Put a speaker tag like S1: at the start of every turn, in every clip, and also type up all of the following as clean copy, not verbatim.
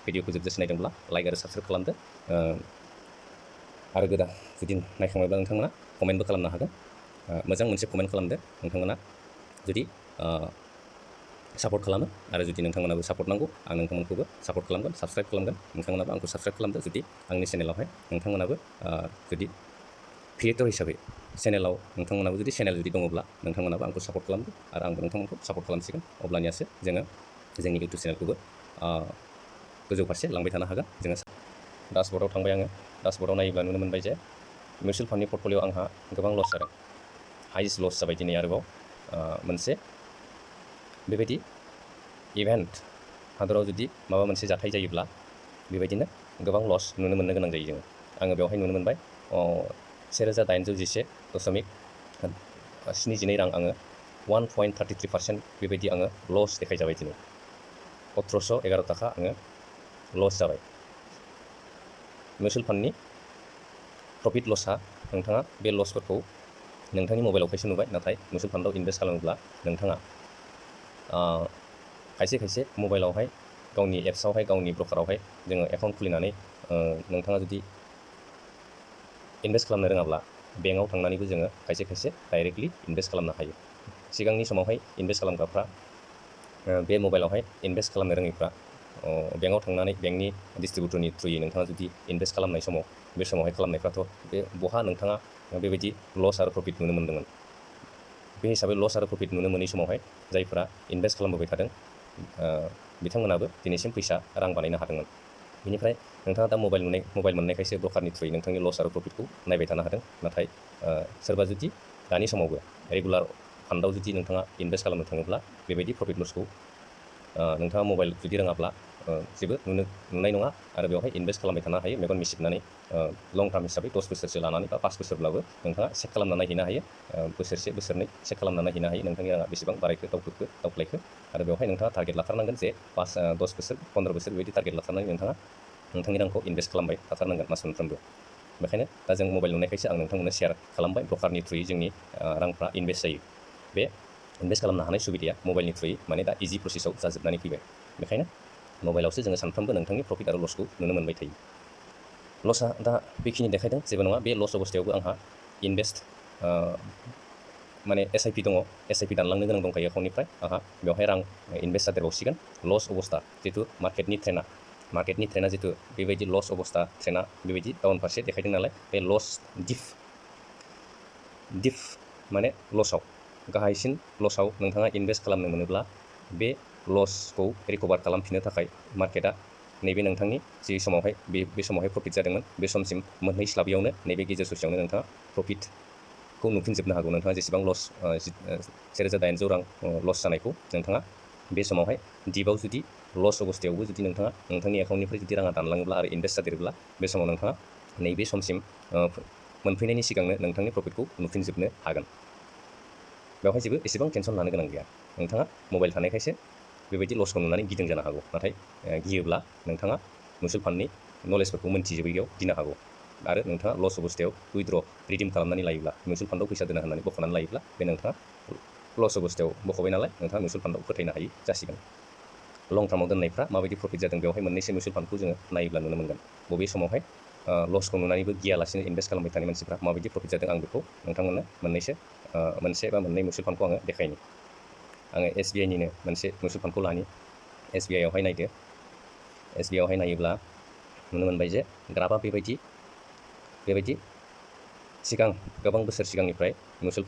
S1: भिडिअखौ जोबजासे नायदोंब्ला लाइक आरो साबस्क्राइब खालामदो आरो गोदान जुदि नायखांबायब्ला नोंथांमोना कमेन्टबो खालामनो हागोन मोजां मोनसे कमेन्ट खालामदो नोंथांमोना जुदि सापर्ट खालामो आरो जुदि नोंथांमोनाबो सापर्ट नांगौ आं नोंथांमोनखौबो सापर्ट खालामगोन साबस्क्राइब खालामगोन नोंथांमोनाबो आंखौ साबस्क्राइब खालामदो जुदि आंनि चेनेलावहाय नोंथांमोनाबो जुदि क्रिएटर हिसाबै चेनेलाव नोंथांमोनाबो जुदि चेनेल जुदि दङब्ला नोंथांमोनाबो आंखौ सापर्ट खालामदो आरो आंबो नोंथांमोनखौ सापर्ट खालामसिगोन अब्लानियासो जोङो जोंनि इउटुब चेनेलखौबो गोजौ फारसे लांबाय थानो हागोन जोङो डासबर्डआव थांबाय आङो डासबर्डआव नायोब्ला नुनो मोनबाय जे मिउचुवेल फान्डनि पर्टफलिय'आव आंहा गोबां लस जादों हाइस्ट लस जाबाय दिनै आरोबाव मोनसे बेबायदि इभेन्ट हादराव जुदि माबा मोनसे जाथाय जायोब्ला बेबायदिनो गोबां लस नुनो मोननो गोनां जायो जोङो आङो बेवहाय नुनो मोनबाय 1811.72 रां आङो 1.33% बेबायदि आङो लस देखायजाबाय दिनै 1811 थाखा आङो लस जाबाय मिउचुवेल फान्डनि प्रफिट लसआ नोंथाङा बे लसफोरखौ नोंथांनि मबाइलाव खायसे नुबाय नाथाय मिउचुवेल फान्डआव इनभेस्ट खालामोब्ला नोंथाङा खायसे मबाइलावहाय गावनि एप्सआवहाय गावनि ब्रकारावहाय जोङो एकाउन्ट खुलिनानै नोंथाङा जुदि इनभेस्ट खालामनो रोङाब्ला बेंकआव थांनानैबो जोङो खायसे डाइरेक्टलि इनभेस्ट खालामनो हायो सिगांनि समावहाय इनभेस्ट खालामग्राफ्रा बे मबाइलावहाय इनभेस्ट खालामनो रोङैफ्रा बेंकआव थांनानै बेंकनि डिस्ट्रिबिउटरनि थ्रुयै नोंथाङा जुदि इनभेस्ट खालामनाय समाव बे समावहाय खालामनायफ्राथ' बे बहा नोंथाङा बेबायदि लस आरो प्रफिट नुनो मोन्दोंमोन बे हिसाबै लस आरो प्रफिट नुनो मोनै समावहाय जायफोरा इनभेस्ट खालामबोबाय थादों बिथांमोनाबो दिनैसिम फैसा रां बानायनो हादोंमोन बेनिफ्राय नोंथाङा दा मबाइल मोननायखायसो ब्रकारनि थ्रुयै नोंथांनि लस आरो प्रफिटखौ नायबाय थानो हादों नाथाय सोरबा जुदि दानि समावबो रेगुलार फान्डआव जुदि नोंथाङा इनभेस्ट खालामनो थाङोब्ला बेबायदि प्रफिट लसखौ नोंथाङा मबाइल जुदि रोङाब्ला जेबो नुनाय नङा आरो बेवहाय इनभेस्ट खालामबाय थानो हायो मेगन मिसिबनानै लं टार्म हिसाबै 10 बोसोरसो लानानै बा 5 बोसोरब्लाबो नोंथाङा चेक खालामना नायहैनो हायो बोसोरसे बोसोरनै चेक खालामना नायहैनो हायो नोंथांनि राङा बेसेबां बारायखो दावख्लायखो आरो बेवहाय नोंथाङा टारगेट लाथारनांगोन जे 10 बोसोर 15 बोसोर बेबायदि टारगेट लाथारनानै नोंथाङा नोंथांनि रांखौ इनभेस्ट खालामबाय थाथारनांगोन मास मोनफ्रोमबो बेखायनो दा जों मबाइल नुनायखायसो आं नोंथांमोननो शेयार खालामबाय ब्रकारनि थ्रुयै जोंनि रांफ्रा इनभेस्ट जायो बे इनभेस्ट खालामनो हानाय सुबिदाया मबाइलनि थ्रुयै माने दा इजि प्रसेसआव जाजोबनानै फैबाय बेखायनो मबाइलावसो जोङो सानफ्रोमबो नोंथांनि प्रफिट आरो लसखौ नुनो मोनबाय थायो लसआ दा बेखिनि देखायदों जेबो नङा बे लस अबस्थायावबो आंहा इनभेस्ट माने SIP दङ SIP दानलांनो गोनां दंखायो एकाउन्टनिफ्राय आंहा बेवहाय रां इनभेस्ट जादेरबावसिगोन लस अबस्था जितु मार्केटनि ट्रेना जितु बेबायदि लस अबस्था ट्रेना बेबायदि डाउन फारसे देखायदों नालाय बे लस दिप माने लसआव गाहायसिन लसआव नोंथाङा इनभेस्ट खालामनो मोनोब्ला बे लसखौ रिकभार खालामफिननो थाखाय मार्केटआ नैबे नोंथांनि जि समावहाय बे समावहाय प्रफिट जादोंमोन बे समसिम मोनहैस्लाबियावनो नैबे गेजेर ससेयावनो नोंथाङा प्रफिटखौ नुफिनजोबनो हागौ नोंथाङा जेसेबां लस 1800 रां लस जानायखौ नोंथाङा बे समावहाय दिपआव जुदि लस अबस्थायावबो जुदि नोंथाङा नोंथांनि एकाउन्टनिफ्राय जुदि राङा दानलाङोब्ला आरो इनभेस्ट जादेरोब्ला बे समाव नोंथाङा नैबे समसिम मोनफैनायनि सिगांनो नोंथांनि प्रफिटखौ नुफिनजोबनो हागोन बेवहाय जेबो एसेबां टेनसन लानो गोनां गैया नोंथाङा मबाइल थानायखायसो बेबायदि लसखौ नुनानै गिदों जानो हागौ नाथाय गियोब्ला नोंथाङा मिउचुवेल फान्डनि नलेजफोरखौ मोनथिजोबैयाव गिनो हागौ आरो नोंथाङा लस अबस्थायाव रिडिम खालामनानै लायोब्ला मिउचुवेल फान्डआव फैसा दोना होननानै बख'नानै लायोब्ला बे नोंथाङा लस अबस्थायाव बख'बाय नालाय नोंथाङा मिउचुवेल फान्डआव फोथायनो हायि जासिगोन लं टार्माव दोननायफ्रा माबायदि प्रफिट जादों बेवहाय मोननैसो मिउचुवेल फान्डखौ जोङो नायोब्ला नुनो मोनगोन बबे समावहाय लसखौ नुनानैबो गियालासिनो इनभेस्ट खालामबाय थानाय मानसिफ्रा माबायदि प्रफिट जादों आं बेखौ नोंथांमोननो मोनसे बा मोननै मिउचुवेल फान्डखौ आङो देखायनि आङो SBIनिनो मोनसे मिउचुवेल फान्डखौ लानि SBIआवहाय नायदो SBIआवहाय नायोब्ला नुनो मोनबाय जे ग्राफआ बेबायदि सिगां गोबां बोसोर सिगांनिफ्राय मिउचुवेल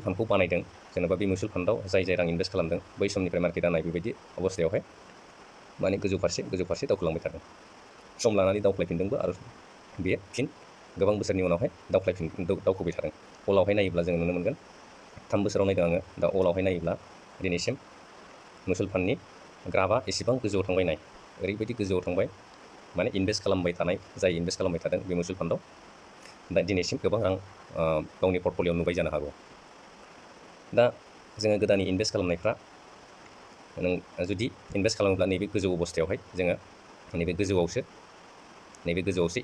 S1: फान्डखौ बानायदों जेनेबा बे मिउचुवेल फान्डआव जाय रां इनभेस्ट खालामदों बै समनिफ्राय मार्केटआ बेबायदि अबस्थायावहाय माने गोजौ फारसे दावखोलांबाय थादों सम लानानै दावख्लायफिनदोंबो आरो बेयो फिन गोबां बोसोरनि उनावहाय दावखोबाय थादों अलावहाय नायोब्ला जोङो नुनो मोनगोन 3 बोसोराव नायदों आङो दा अलावहाय नायोब्ला दिनैसिम मिउचुवेल फान्डनि ग्राफआ एसेबां गोजौआव थांबाय नाय ओरैबायदि गोजौआव थांबाय माने इनभेस्ट खालामबाय थानाय जाय इनभेस्ट खालामबाय थादों बे मिउचुवेल फान्डआव दा दिनैसिम गोबां रां गावनि पर्टफलिय'आव नुबाय जानो हागौ दा जोङो गोदानै इनभेस्ट खालामनायफ्रा नों जुदि इनभेस्ट खालामोब्ला नैबे गोजौ अबस्थायावहाय जोङो नैबे गोजौआवसो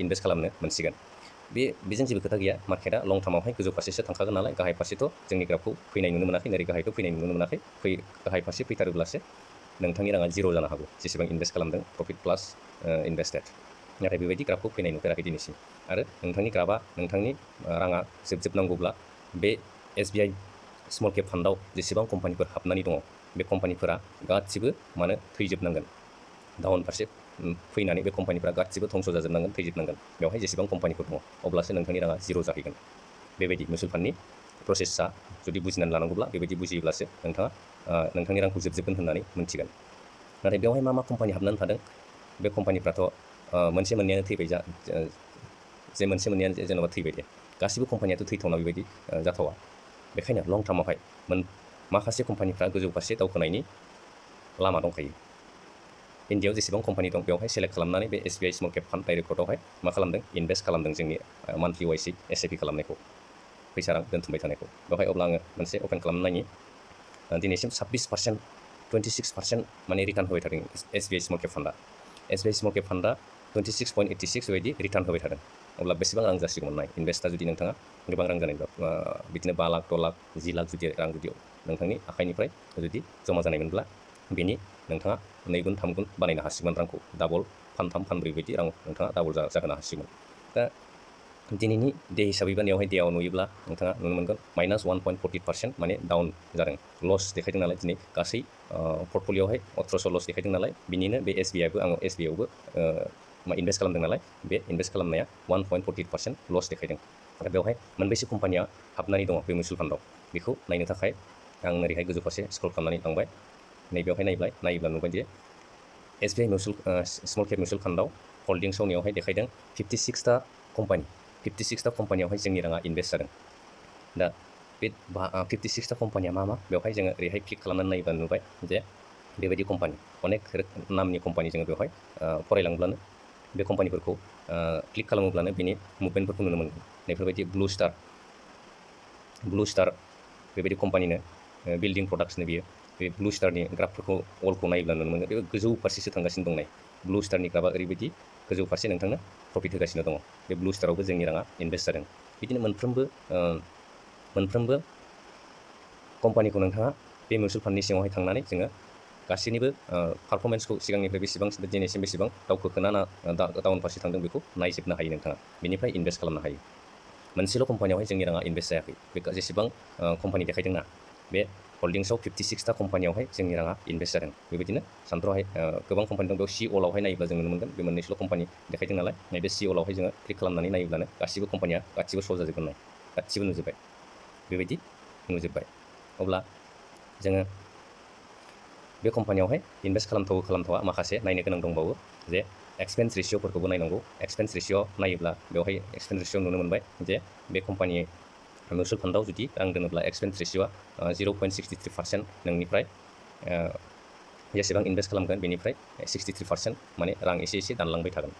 S1: इनभेस्ट खालामनो मोनसिगोन बेजों जेबो खोथा गैया मार्केटआ लं टार्मावहाय गोजौ फारसेसो थांखागोन नालाय गाहाय फारसेथ' जोंनि ग्राफखौ फैनाय नुनो मोनाखै ओरै गाहायथ' फैनाय नुनो मोनाखै गाहाय फारसे फैथारोब्लासो नोंथांनि राङा जिर' जानो हागौ जेसेबां इनभेस्ट खालामदों प्रफिट प्लास इनभेस्टेड। नाथाय बेबायदि ग्राफखौ फैनाय नुफेराखै दिनैसिम। आरो नोंथांनि ग्राफआ नोंथांनि राङा जोबनांगौब्ला बे SBI स्मल केप फान्डआव जेसेबां कम्पानिफोर हाबनानै दङ बे कम्पानिफोरा गासिबो मानो थैजोबनांगोन, डाउन फारसे फैनानै बे कम्पानिफोरा गासिबो धंस' जाजोबनांगोन, थैजोबनांगोन। बेवहाय जेसेबां कम्पानिफोर दङ अब्लासो नोंथांनि राङा जिर' जाहैगोन। बेबायदि मिउचुवेल फान्डनि प्रसेसा जुदि बुजिनानै लानांगौब्ला बेबायदि बुजियोब्लासो नोंथाङा नोंथांनि रांखौ जोबगोन होननानै मोनथिगोन। नाथाय बेवहाय मा कम्पानि हाबनानै थादों, बे कम्पानिफ्राथ' मोनसे मोननैयानो थैबाय मोनसे मोननैयानो जेनेबा थैबाय दे, गासिबो कम्पानियाथ' थैथावना बेबायदि जाथावा। बेखायनो लं टार्मावहाय माखासे कम्पानिफ्रा गोजौ फारसे दावखोनायनि लामा दंखायो। इन्डियाआव जेसेबां कम्पानि दं बेवहाय सेलेक्ट खालामनानै बे SBI स्मल केप फान्ड डाइरेक्टआवहाय मा खालामदों, इनभेस्ट खालामदों जोंनि मान्थलि वाइसै SIP खालामनायखौ, फैसा रां दोनथुमबाय थानायखौ। बेवहाय अब्ला आङो मोनसे अपेन खालामनायनि दिनैसिम 26%, 26% माने रिटार्न होबाय थादों SBI स्मल केप फान्डआ। SBI स्मल केप फान्डआ 26.86 बेबायदि रिटार्न होबाय थादों। अब्ला बेसेबां रां जासिगौमोन नाय, इनभेस्टआ जुदि नोंथाङा गोबां रां जानायब्ला बिदिनो 5 लाख, 6 लाख, 10 लाख जुदि रां जुदि नोंथांनि आखाइनिफ्राय जुदि जमा जानायमोनब्ला बेनि नोंथाङा 2 गुन 3 गुन बानायनो हासिगौमोन रांखौ, डाबल फानथाम फानब्रै बायदि रां नोंथाङा डाबल जाहोनो हासिगौमोन। दा दिनैनि डे हिसाबै बा नेवहाय डेआव नुयोब्ला नोंथाङा नुनो मोनगोन -1.40% माने डाउन जादों, लस देखायदों नालाय दिनै गासै पर्टफलिय'आवहाय 1800 लस देखायदों नालाय, बिनिनो बे SBIआबो आङो SBIआवबो इनभेस्ट खालामदों नालाय, बे इनभेस्ट खालामनाया 1.40% लस देखायदों। दा बेवहाय मोनबेसे कम्पानिया हाबनानै दङ बे मिउचुवेल फान्डआव, बेखौ नायनो थाखाय आं ओरैहाय गोजौ फारसे स्क्रल खालामनानै थांबाय। नैबेयावहाय नायोब्ला नुबाय जे SBI स्मल केप मिउचुवेल फान्डआव हल्डिंसाव नेवहाय देखायदों 56टा कम्पानियावहाय जोंनि राङा इनभेस्ट जादों। दा बे 56टा कम्पानिया मा बेवहाय जोङो ओरैहाय क्लिक खालामनानै नायोब्ला नुबाय जे बेबायदि कम्पानि, अनेक नामनि कम्पानि जोङो बेवहाय फरायलांब्लानो बे कम्पानिफोरखौ क्लिक खालामोब्लानो बिनि मुभमेन्टफोरखौ नुनो मोनगोन। बेफोरबायदि ब्लु स्टार बेबायदि कम्पानिनो बिल्डिं प्रडाक्ट्सनो बियो, बे ब्लु स्टारनि ग्राफफोरखौ अलखौ नायोब्ला नुनो मोनगोन, बे गोजौ फारसेसो थांगासिनो दंनाय। ब्लु स्टारनि ग्राफआ ओरैबायदि गोजौ फारसे नोंथांनो प्रफिट होगासिनो दङ। बे ब्लु स्टारावबो जोंनि राङा इनभेस्ट जादों। बिदिनो मोनफ्रोमबो कम्पानिखौ नोंथाङा बे मिउचुवेल फान्डनि सिङावहाय थांनानै जोङो गासैनिबो पारफरमेन्सखौ सिगांनिफ्राय बेसेबां दिनैसिम बेसेबां दावखोखोना डाउन फारसे थांदों बेखौ नायजोबनो हायो नोंथाङा, बेनिफ्राय इनभेस्ट खालामनो हायो। मोनसेल' कम्पानियावहाय जोंनि राङा इनभेस्ट जायाखै, बे जेसेबां कम्पानि देखायदोंना बे हल्डिंसाव 56टा कम्पानियावहाय जोंनि राङा इनभेस्ट जादों। बेबायदिनो सानथ्र'हाय गोबां कम्पानि दं। बेयाव COLआवहाय नायोब्ला जों नुनो मोनगोन, बे मोननैसल' कम्पानि देखायदों नालाय, नैबे COLआवहाय जोङो क्लिक खालामनानै नायोब्लानो गासिबो कम्पानिया गासिबो श' जाजोबगोन, गासिबो नुजोब्बाय, बेबायदि नुजोब्बाय। अब्ला जोङो बे कम्पानियावहाय इनभेस्ट खालामथावा माखासे नायनो गोनां दंबावो, जे एक्सपेन्स रेशिय'फोरखौबो नायनांगौ। एक्सपेन्स रेशिय' नायोब्ला बेवहाय एक्सपेन्स रेशिय' नुनो मोनबाय जे बे कम्पानि मिउचुवेल फान्डआव जुदि रां दोनोब्ला एक्सपेन्स रेशिय'आ 0.63% नोंनिफ्राय जेसेबां इनभेस्ट खालामगोन बेनिफ्राय 63% माने रां एसे दानलांबाय थागोन।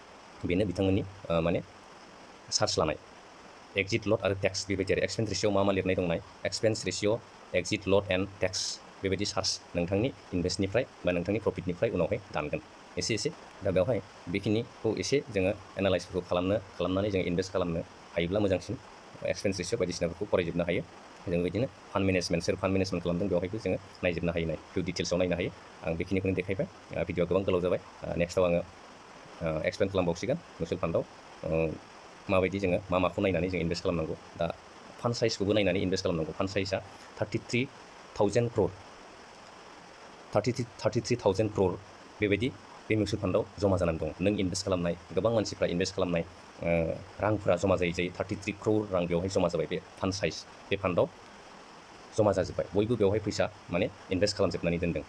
S1: बेनो बिथांमोननि माने चार्ज लानाय एक्जिट लट आरो टेक्स, बेबायदि आरो एक्सपेन्स रेशिय'आव मा लिरनाय दंनाय, expense ratio' exit load and tax, बेबायदि चार्ज नोंथांनि इनभेस्टनिफ्राय बा नोंथांनि प्रफिटनिफ्राय उनावहाय दानगोन एसे। दा बेवहाय बेखिनिखौ एसे जोङो एनालाइसफोरखौ खालामनानै जोङो इनभेस्ट खालामनो हायोब्ला मोजांसिन। एक्सपेन्स रेशिय' बायदिसिनाफोरखौ फरायजोबनो हायो। जों बिदिनो फान्ड मेनेजमेन्ट, सोर फान्ड मेनेजमेन्ट खालामदों बेवहायबो जोङो नायजोबनो हायो, फिउ डिटेल्सआव नायनो हायो। आं बेखिनिखौनो देखायबाय। भिडिअआ गोबां गोलाव जाबाय। नेक्स्टआव आङो एक्सप्लेन खालामबावसिगोन मिउचुवेल फान्डआव माबायदि जोङो माखौ नायनानै जों इनभेस्ट खालामनांगौ। दा फान्ड साइजखौबो नायनानै इनभेस्ट खालामनांगौ। फान्ड साइजआ 33,000 crore बेबायदि बे मिउचुवेल फान्डआव जमा जानानै दं। नों इनभेस्ट खालामनाय गोबां मानसिफ्रा इनभेस्ट खालामनाय रांफोरा जमा जायै 33 crore रां बेवहाय जमा जाबाय। बे फान्ड साइज, बे फान्डआव जमा जाजोब्बाय। बयबो बेवहाय फैसा माने इनभेस्ट खालामजोबनानै दोनदों।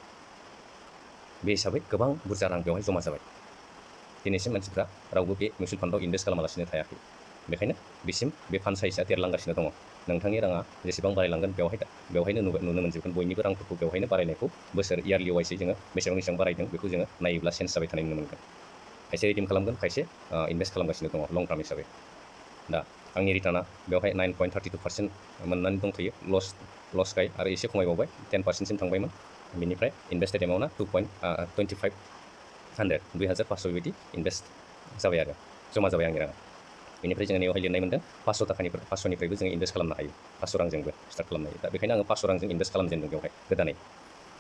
S1: बे हिसाबै गोबां बुरजा रां बेवहाय जमा जाबाय। दिनैसिम मानसिफ्रा रावबो बे मिउचुवेल फान्डआव इनभेस्ट खालामालासिनो थायाखै। बेखायनो बिसिम बे फान्ड साइजआ देरलांगासिनो दङ। नोंथांनि राङा जेसेबां बारायलांगोन बेवहायनो नुनो मोनजोबगोन। बयनिबो रांफोरखौ बेवहायनो बारायनायखौ बोसोर इयारलि वाइसै जोङो बेसेबां बारायदों बेखौ जोङो नायोब्ला चेन्ज जाबाय थानाय नुनो मोनगोन। खायसे रिडिम खालामगोन, खायसे इनभेस्ट खालामगासिनो दङ लं टार्म हिसाबै। दा आंनि रिटार्नआ बेवहाय 9.32% मोननानै दंथ'यो। लसखाय आरो एसे खमायबावबाय, 10%सिम थांबायमोन। बेनिफ्राय इनभेस्टेड एमाउन्टआ 2,500 बेबायदि इनभेस्ट जाबाय आरो जमा जाबाय आंनि राङा। बेनिफ्राय जोङो नेवहाय लिरनाय मोनदों 500निफ्रायबो जोङो इनभेस्ट खालामनो हायो, 500 रांजोंबो स्टार्ट खालामनो हायो। दा बेखायनो आङो 500 रांजों इनभेस्ट खालामजेनदों बेवहाय गोदानै।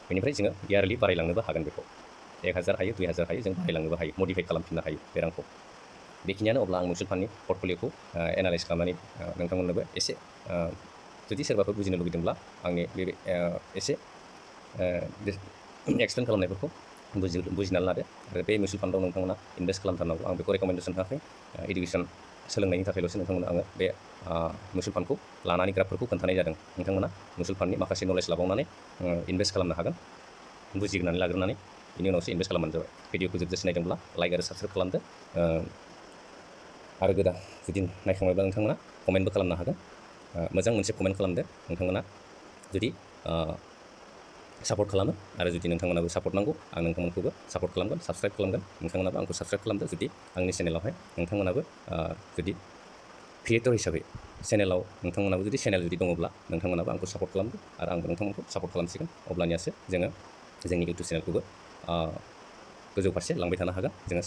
S1: बेनिफ्राय जोङो इयारलि बारायलांनोबो हागोन बेखौ 1000 हायो 2000 हायो जों बारायलांनोबो हायो मडिफाइ खालामफिननो हायो बे रांखौ बेखिनियानो अब्ला आं मिउचुवेल फान्डनि पर्टफलिय'खौ एनालाइज खालामनानै नोंथांमोननोबो एसे जुदि सोरबाफोर बुजिनो लुगैदोंब्ला आंनि बे एसे एक्सप्लेन खालामनायफोरखौ बुजिनानै लादो आरो बे मिउचुवेल फान्डआव नोंथांमोना इनभेस्ट खालामथारनांगौ आं बेखौ रेकमेन्डेसन होआखै इडुकेसन सोलोंनायनि थाखायल'सो नोंथांमोना आङो बे मिउचुवेल फान्डखौ लानानै ग्राफफोरखौ खोन्थानाय जादों नोंथांमोना मिउचुवेल फान्डनि माखासे नलेज लाबावनानै इनभेस्ट खालामनो हागोन बुजिग्रोनानै लाग्रोनानै बेनि उनावसो इनभेस्ट खालामबानो जाबाय भिडिअखौ जोबजासे नायदोंब्ला लाइक आरो साबस्क्राइब खालामदो आरो जुदि नायखांबायब्ला नोंथांमोना कमेन्टबो खालामनो हागोन मोजां मोनसे कमेन्ट खालामदो नोंथांमोना जुदि सापर्ट खालामो आरो जुदि नोंथांमोनाबो सापर्ट नांगौ आं नोंथांमोनखौबो सापर्ट खालामगोन साबस्क्राइब खालामगोन नोंथांमोनाबो आंखौ साबस्क्राइब खालामदो जुदि आंनि चेनेलावहाय नोंथांमोनाबो जुदि क्रिएटर हिसाबै चेनेलाव नोंथांमोनाबो जुदि चेनेल जुदि दङब्ला नोंथांमोनाबो आंखौ सापर्ट खालामदो आरो आंबो नोंथांमोनखौ सापर्ट खालामसिगोन अब्लानियासो जोङो जोंनि इउटुब चेनेलखौबो गोजौ फारसे लांबाय थानो हागोन जोङो